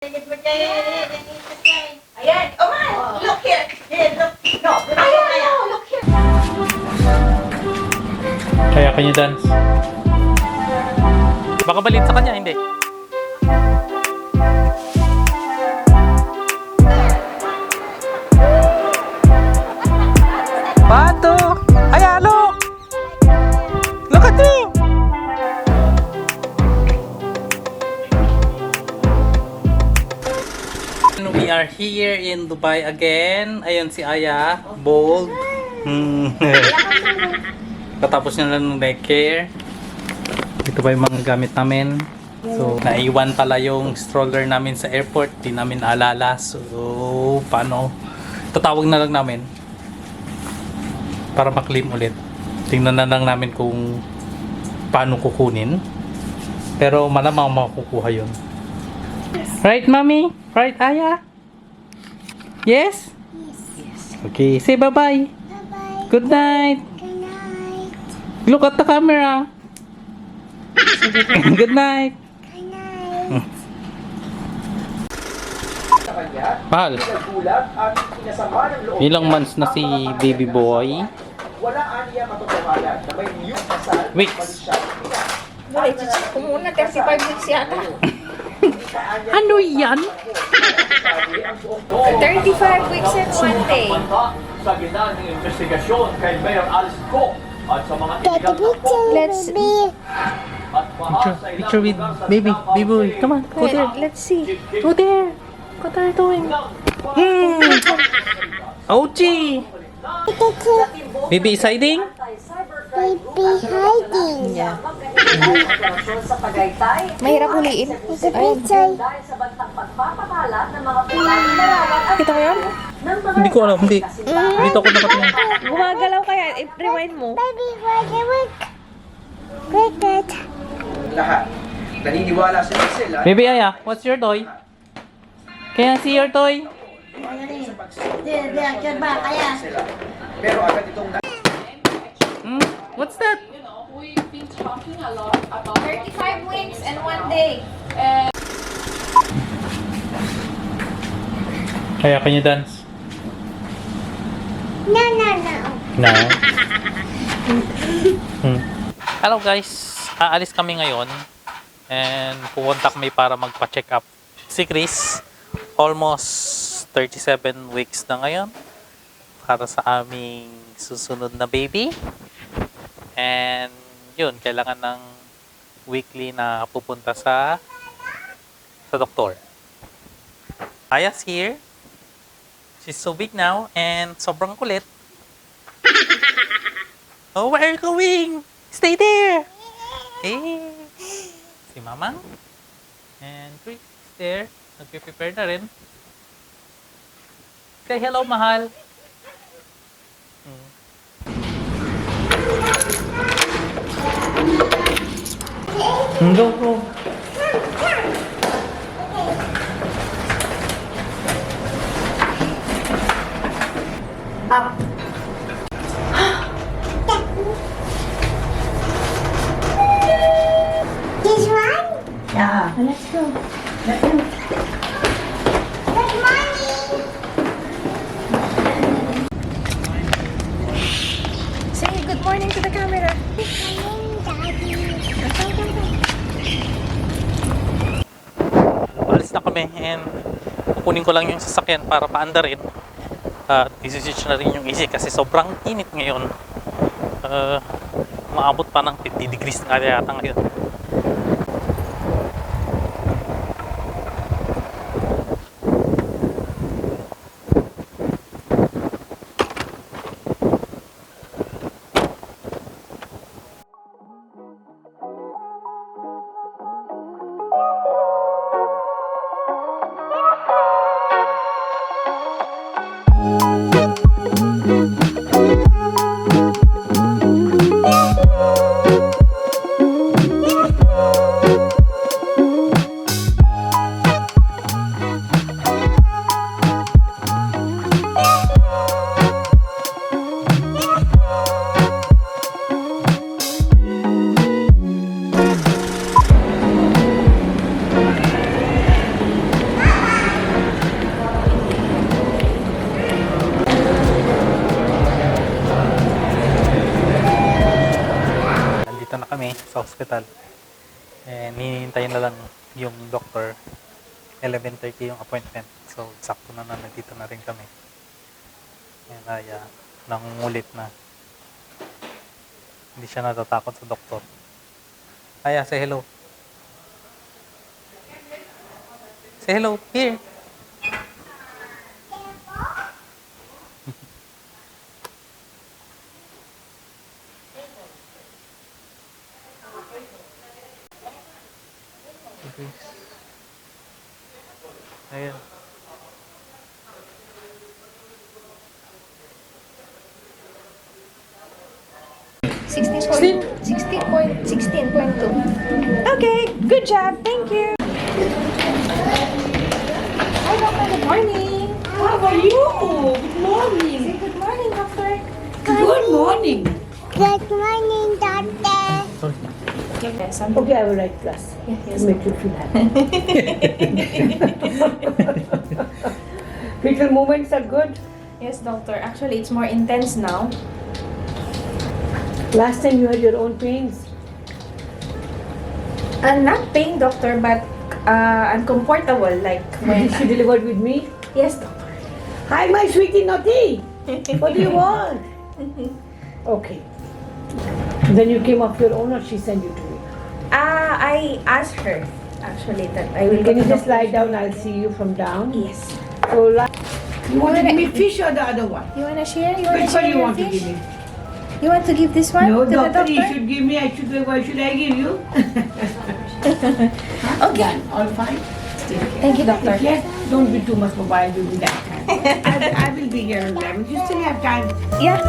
Ayan. Oh man, look here. Here, look. No, look here. Kaya can you dance? Baka balit sa kanya, hindi. Pato! Ay, look! Look at me! We are here in Dubai again. Ayun si Aya, bold. Katapos niya lang ng daycare. Ito pa yung mga gamit namin. So, naiwan pala yung stroller namin sa airport. Di namin naalala. So, paano? Tatawag na lang namin para maklaim ulit. Tingnan na lang namin kung paano kukunin. Pero malamang makukuha yun. Right, mommy? Right, Aya? Yes? Yes. Okay, say bye-bye. Bye-bye. Good night. Good night. Look at the camera. Good night. Good night. Sa kanya, Mahal, naggulat at pinasama ng loob ilang niya months na ang si mga baby boy? Wala aniya katotohanan na may new kasal Weeks. balik siya sa Pinas. Wala, i-check ko muna. 35 weeks yata. Ano yan? 35 weeks and 1 day. Sa gitna ng investigasyon kay Mayor Alice Go at sa mga Get the picture, Let's- baby. at mahal sa ilang Picture with lugar sa baby, Davao baby boy. City. Come on, go there. Let's see. Go there. What are you doing? Ouchie! Picture, Baby is hiding? baby hiding. Yeah. Mahirap huliin. Get the picture. Kita mo yun? Hindi ko alam, hindi. Dito ako nakatingin. Gumagalaw kaya. I-rewind mo. Baby, work. Cricket. Lahat. Naniniwala si sila Baby Aya, what's your toy? Can I see your toy? sila. Pero agad itong Hmm? What's that? We've been talking a lot about 35 weeks and 1 day. Kaya can you dance? No. No. Hello guys, aalis kami ngayon and pupunta kami para magpa-check up si Chris. Almost 37 weeks na ngayon para sa aming susunod na baby. And yun, kailangan ng weekly na pupunta sa doktor. Aya's here. She's so big now and sobrang kulit. Oh, where are you going? Stay there! Hey! Si Mamang. And Chris is there. Nagpe-prepare na rin. Say hello, mahal. Go. This one? Yeah. Let's go. Good morning. Say good morning to the camera. Good morning, Daddy. Alis na kami and kukunin ko lang yung sasakyan para paandarin. At isi-switch na rin yung AC kasi sobrang init ngayon. Maabot pa ng 50 degrees na yata ngayon. hospital. And hihintayin na lang yung doctor. 11:30 yung appointment. So, sakto na nandito na rin kami. Ayan, Aya, nangungulit na. Hindi siya natatakot sa doktor. Aya, say hello. Say hello. Here. Ayan. Okay, good job. Thank you. Hi, Doctor. Good morning. How are you? Good morning. Say good morning, Doctor. Good morning. Good morning, doctor. Yes, Okay, I will write plus. yes. To make you feel happy. Fetal movements are good. Yes, Doctor. Actually, it's more intense now. Last time you had your own pains. Not pain, Doctor, but uncomfortable. Like When when. she delivered with me. Yes, Doctor. Hi, my sweetie naughty. What do you want? Okay. Then you came off your own or she sent you to me? I asked her actually that I will. Can you go to just lie doctor. down? I'll see you from down. Yes. So, you want to give me fish or the other one? You wanna share? You wanna Which share one you your want to fish? give me? You want to give this one No, to the doctor, doctor? you should give me. Why should I give you? Okay. All fine. Thank you, Doctor. Yes, don't be too much mobile during that time. I will be here at 11. You still have time. Yeah.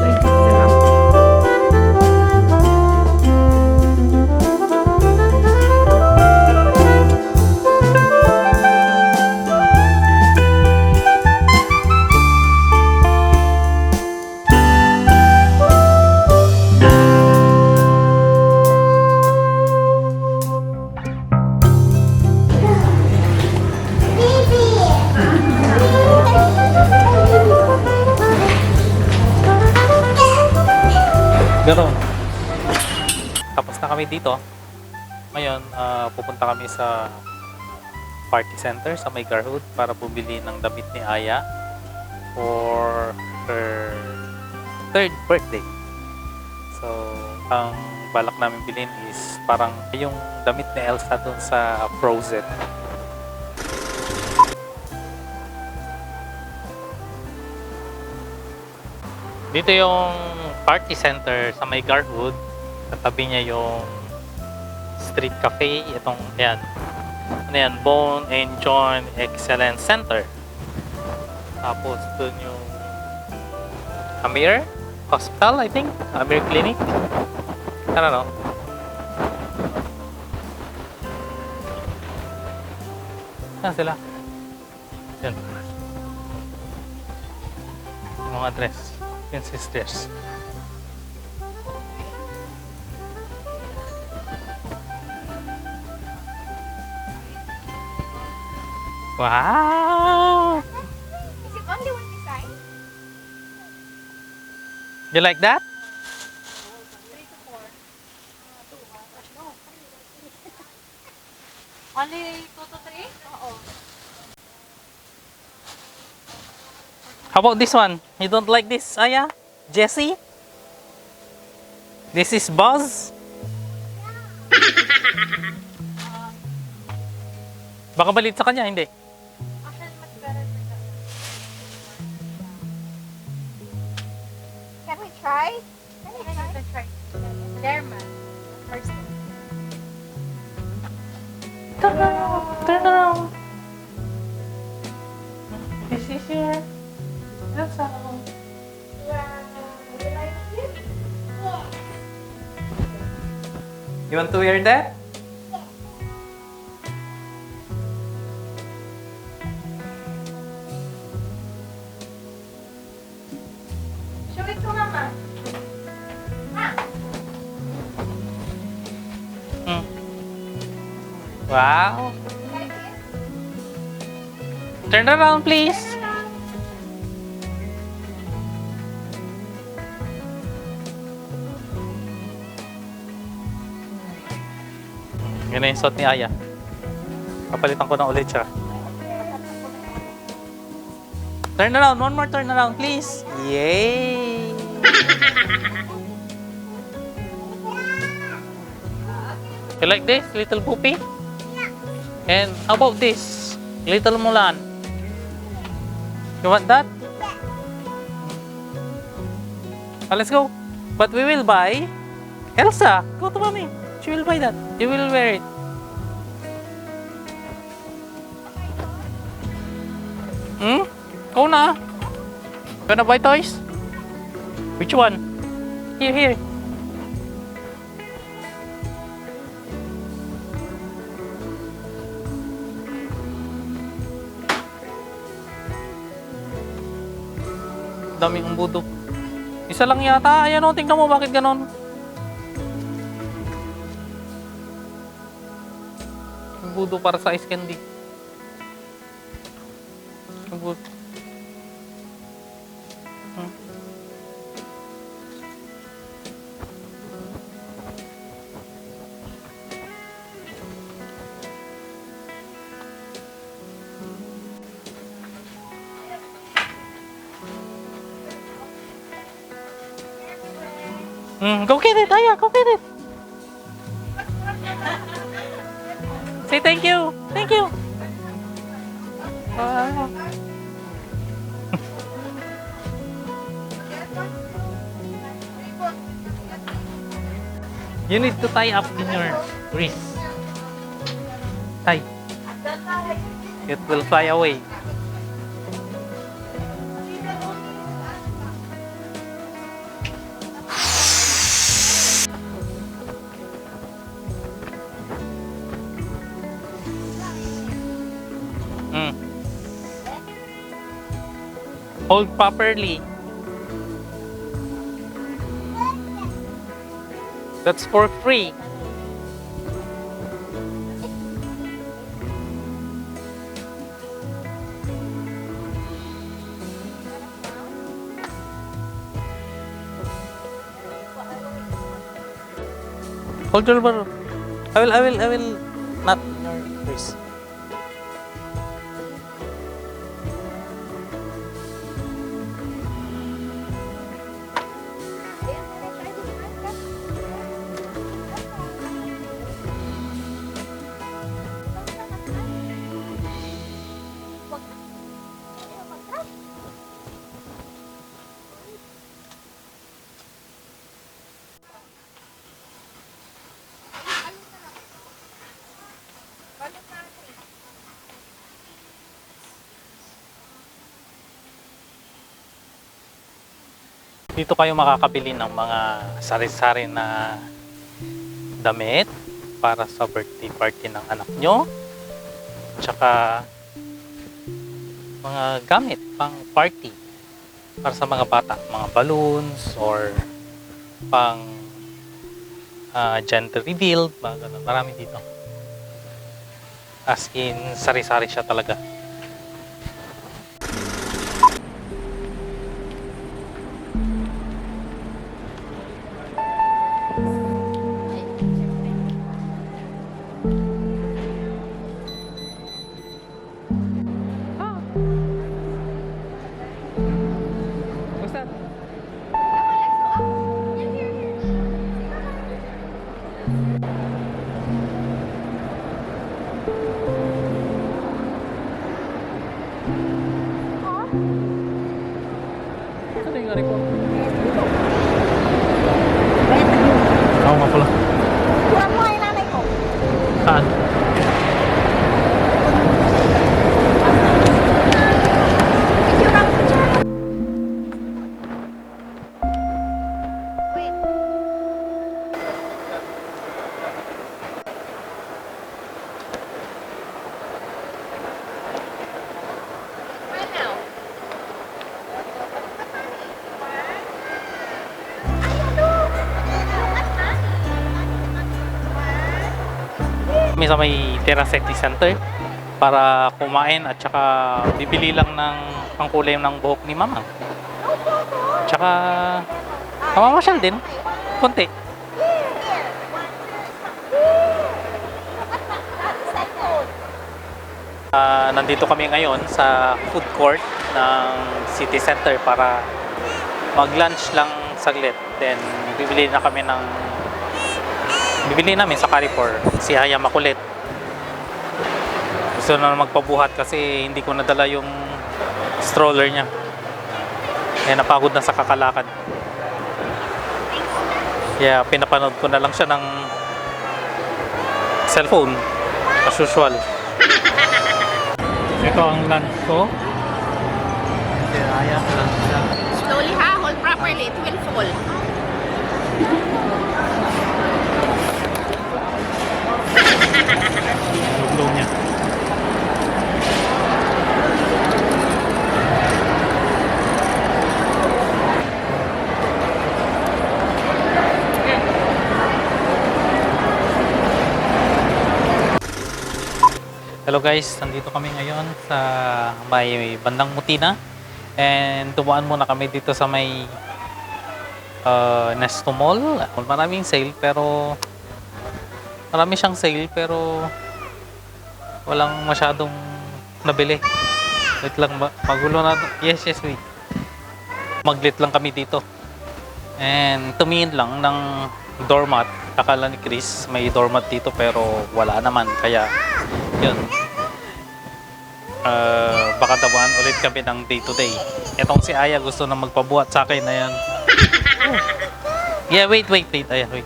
Ganon. Tapos na kami dito. Ngayon, pupunta kami sa party center sa May Garhood para bumili ng damit ni Aya for her 3rd birthday. So, ang balak namin bilhin is parang yung damit ni Elsa dun sa Frozen. Dito yung party center sa May Garhood. Katabi niya yung street cafe. Itong, yan. Ano yan? Bone and Joint Excellence Center. Tapos dun yung Amir Hospital, I think. Amir Clinic. I don't know. Saan sila? Yan. Yung mga address. Yung sisters. Wow! Is it only one design? You like that? 3 to 4. Only 2 to 3? Oo. How about this one? You don't like this, Aya? Jessie? This is Buzz? Baka balit sa kanya, hindi. Actually, much better for that. Can we try? Can we try? There, man. First. Turn around. Turn around. This is your... That's all. You like it? Yeah. You want to wear that? Show it to Mama. Hmm. Wow. Like it? Turn around, please. Yan na yung suot ni Aya. Papalitan ko na ulit siya. Turn around. One more turn around, please. Yay! You like this, little Poopy? And how about this, little Mulan? You want that? Let's go. But we will buy Elsa. Go to mommy. She will buy that. You will wear it. Go na. Gonna buy toys? Which one? Here. Daming umbudo. Isa lang yata. Ayan o, tingnan mo bakit ganon. Umbudo para sa ice candy. Umbudo. Go get it, Aya, go get it. Say thank you. Thank you. Wow. You need to tie up in your wrist. Tie. It will fly away. Hold properly. That's for free. Hold your bar. I will not your wrist. Dito kayo makakabili ng mga sari-sari na damit para sa birthday party ng anak nyo. Tsaka mga gamit pang party para sa mga bata, mga balloons or pang gender reveal, mga ganun. Marami dito. As in, sari-sari siya talaga. Oo nga pala. Kuha mo ay nanay ko. Saan? Kami sa may Terracetti Center para kumain at saka bibili lang ng pangkulay ng buhok ni Mama. Tsaka mamamasyal din konti. Nandito kami ngayon sa food court ng City Center para mag-lunch lang saglit. Then bibili namin sa Carrefour. Si Aya makulit. Gusto na magpabuhat kasi hindi ko nadala yung stroller niya. Kaya napagod na sa kakalakad. Kaya pinapanood ko na lang siya ng cellphone as usual. Ito ang lunch ko. Si Aya, lunch siya. Slowly ha, hold properly, it will fall. Luglong niya. Hello guys, nandito kami ngayon sa may bandang Mutina and tumaan muna kami dito sa may Nesto Mall. Maraming sale pero marami siyang sale pero walang masyadong nabili. Wait lang, magulo na. Yes, wait. Maglit lang kami dito and tumingin lang ng doormat. Akala ni Chris may doormat dito pero wala naman, kaya yun. Baka tawaan ulit kami ng day to day. Etong si Aya gusto na magpabuhat sa akin na yan. Yeah, wait. Aya, wait.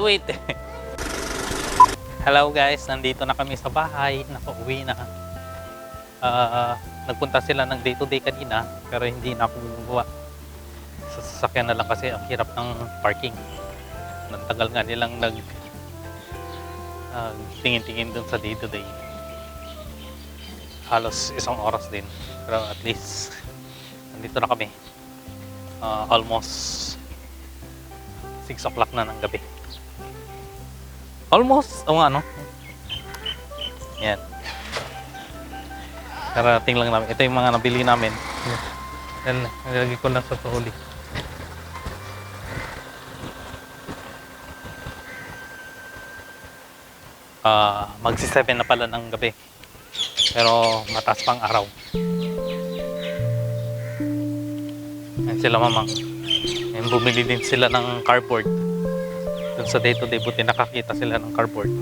Wait. Hello guys, nandito na kami sa bahay. Nakauwi na. Nagpunta sila ng day to day kanina pero hindi na ako gumawa. Sa sasakyan na lang kasi ang hirap ng parking. Nantagal nga nilang tingin-tingin dun sa day to day. Halos isang oras din. Pero at least nandito na kami. Almost 6 o'clock na ng gabi. Almost, ano? Yan. Karating lang namin. Ito yung mga nabili namin. Yan, nilagay ko lang sa tuhuli. Magsi-7 na pala ng gabi. Pero mataas pang araw. Yan sila mamang. Yan, bumili din sila ng cardboard. Dun sa day to day, buti nakakita sila ng cardboard.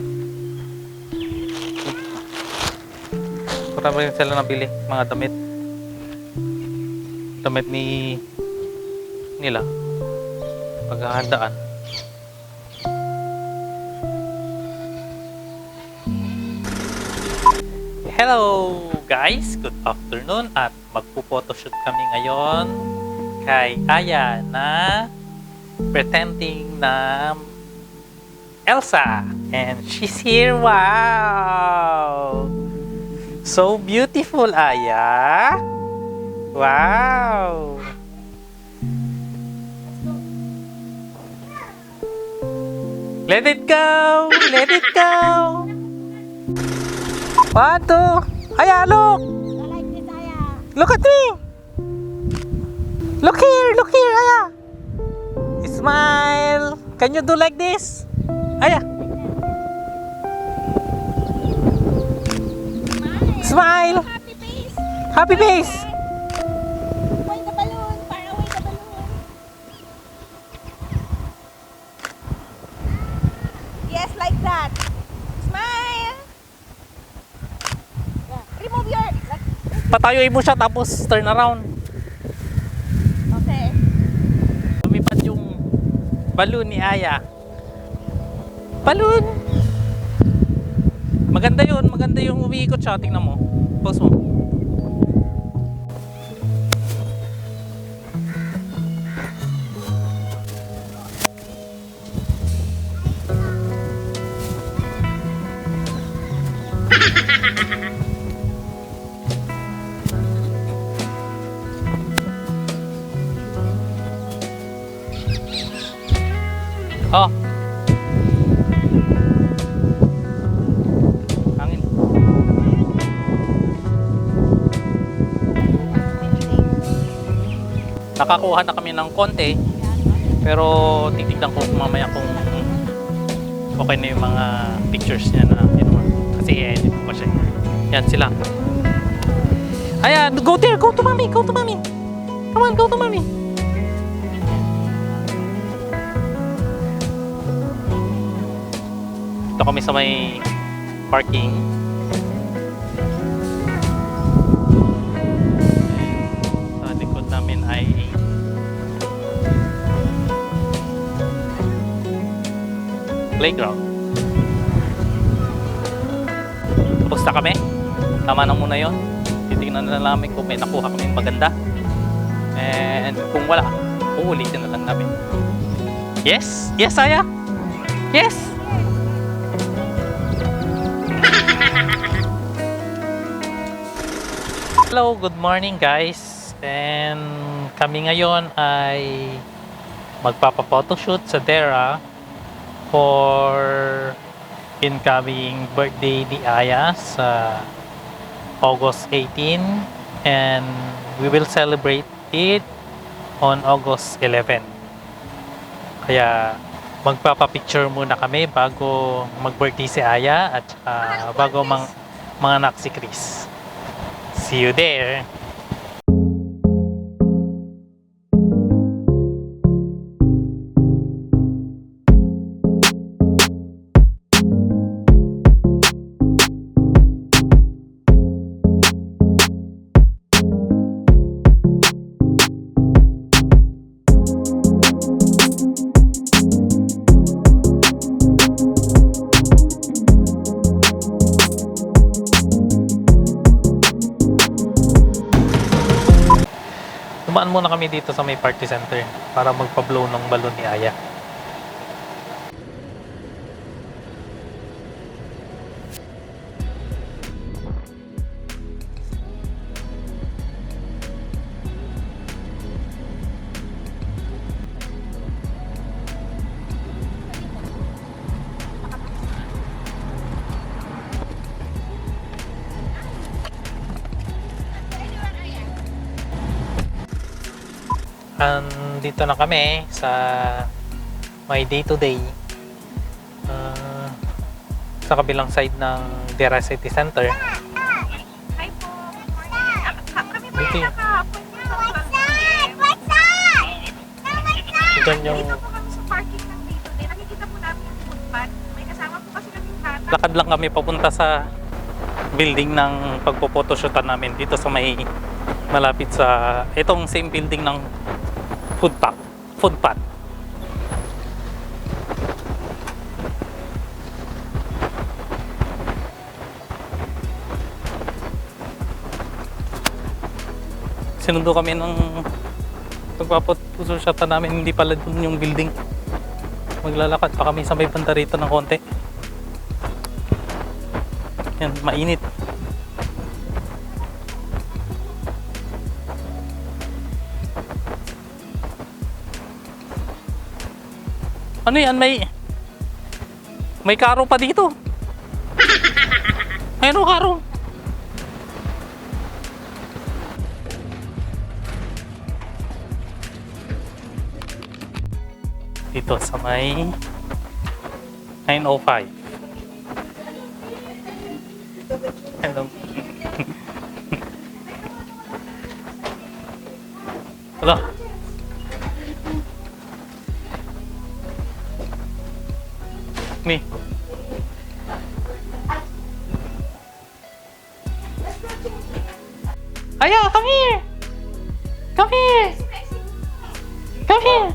Marami rin sila nabili, mga damit. Damit nila. Paghahandaan. Hello guys! Good afternoon at magpo-photoshoot kami ngayon kay Aya na pretending na Elsa, and she's here. Wow! So beautiful, Aya! Wow! Let it go! Let it go! 1, 2. Aya, look! Look at me! Look here, Aya! Smile! Can you do like this? Aya! Smile! Happy face! Happy face! Away the balloon! Far away the balloon! Yes, like that! Smile! Yeah. Remove your... Patayuin mo siya tapos turn around. Okay. Lumipad yung balloon ni Aya. Balloon! Maganda yung umiikot siya. Tingnan mo. Pause mo. Oh. Hangin. Nakakuha na kami ng konti. Pero titignan ko mamaya kung okay na yung mga pictures niya na kinuha. Kasi Sige, hindi po pa siya. Yan sila. Ayan, go there, go to mommy, go to mommy. Come on, go to mommy. Ito kami sa may parking. Sa likod namin ay playground. Tapos na kami. Tama na muna yon. Titignan na namin kung may nakuha kami maganda. And kung wala, uulitin na lang namin. Yes? Yes, Aya? Yes? Hello, good morning guys. And kami ngayon ay magpapa-photoshoot sa Dera for incoming birthday ni Aya sa August 18, and we will celebrate it on August 11. Kaya magpapa-picture muna kami bago mag-birthday si Aya at bago manganak si Chris. See you there! Dumaan muna kami dito sa may party center para magpa-blow ng balon ni Aya. Dito na kami sa my day-to-day sa kabilang side ng Dera City Center. Hi po. Good morning. Kami po Dito yung yun. nakahapon po sa Dito yung Dito po kami sa parking ng dito. Nakikita po namin yung footpath. May kasama po kasi kami bata. lakad lang kami papunta sa building ng pagpo-photoshootan namin dito sa may malapit sa itong same building ng footpath. Sinundo kami ng pagpapaphotoshootan namin, hindi pala dun yung building. Maglalakad pa kami sa may banda rito ng konti. Yan, mainit. Ano yan? May karo pa dito. Ayun o, karo. Dito sa may 905. Hello. Hello. Me. Aya, come here. Come here. Come here.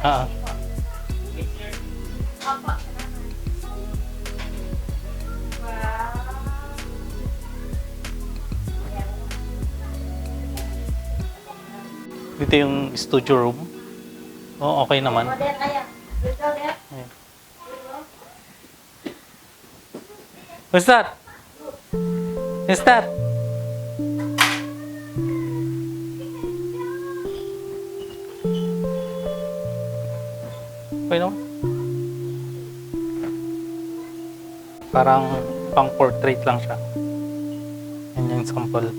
Ah. Dito yung studio room. Oh, okay naman. Ayan. What's that? What's that? Okay naman. Parang pang portrait lang siya. Yan yung sample.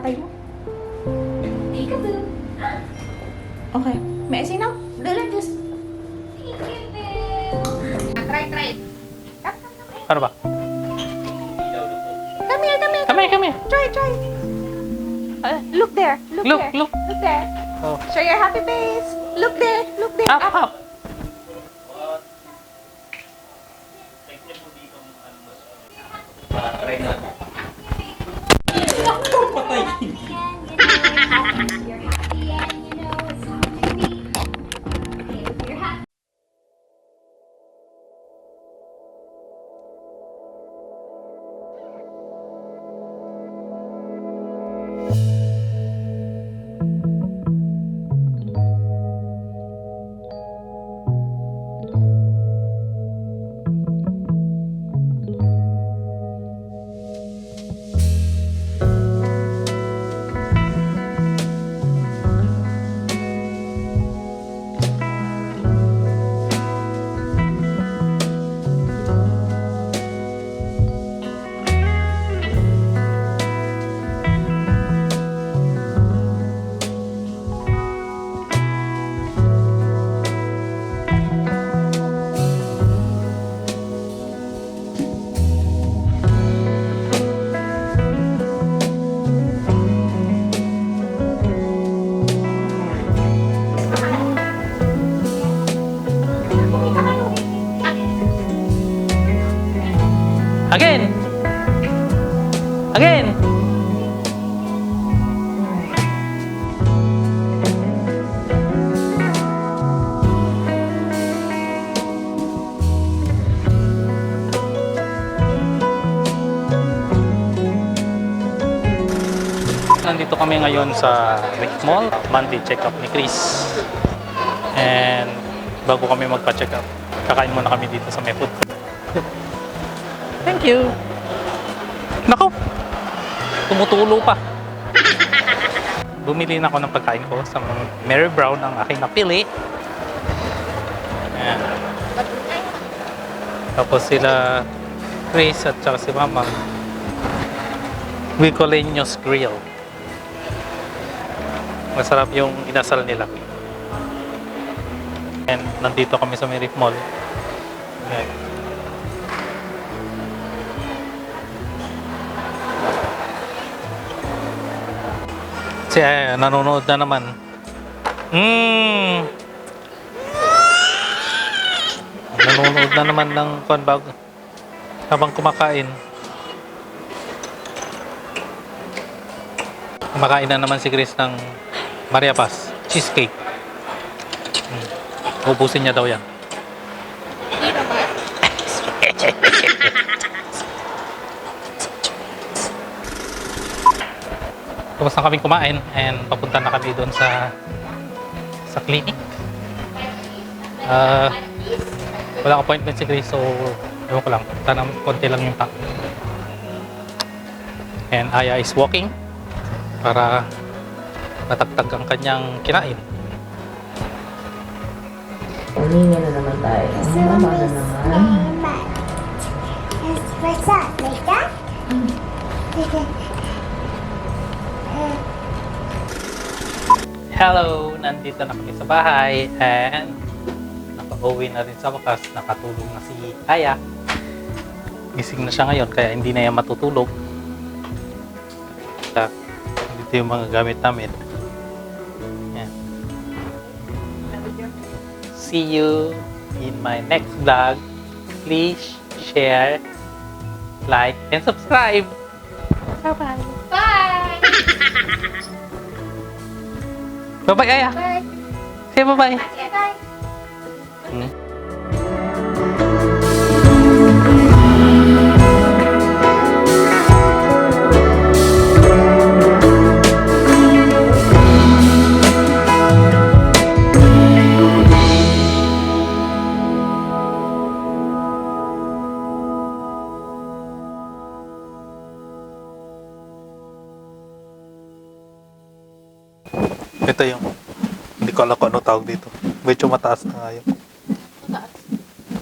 tatay mo. Peekaboo. Okay. May I say now? Dalan, just. Peekaboo. Try. Ano ba? Come here. Come here. Try. Look there. Look. Look there. Oh. Show your happy face. Look there. Up. You're happy and you know it's time to be. If you're happy. Again. Nandito kami ngayon sa Rick Mall, Monday check-up ni Chris. And bago kami magpa-check up, kakain muna kami dito sa may food. Thank you. Nako, tumutulo pa. Bumili na ako ng pagkain ko sa Mary Brown ang aking napili. Ayan. Tapos sila Chris at saka si Mama Wicoleños Grill. Masarap yung inasal nila. And nandito kami sa Merrick Mall. Ayan. Si Aya nanonood na naman. Nanonood na naman ng bago habang kumakain. Kumakain na naman si Chris ng Maria Paz cheesecake. Ubusin niya daw yan. Tapos na kaming kumain and papunta na kami doon sa clinic. Wala appointment si Chris, so ewan ko lang, sana konti lang yung tao. And Aya is walking para matagtag ang kanyang kinain. Paninga na naman tayo. Mama na naman. What's that? Like that? Hello! Nandito na kami sa bahay and nakauwi na rin sa wakas. Nakatulog na si Aya. Gising na siya ngayon kaya hindi na yan matutulog. Dito yung mga gamit namin. Yan. See you in my next vlog. Please share, like, and subscribe. Bye-bye. Bye! Bye-bye, Aya. Bye! Say bye-bye. Okay, bye! Ito yung, hindi ko alam kung ano tawag dito. Medyo mataas na nga yung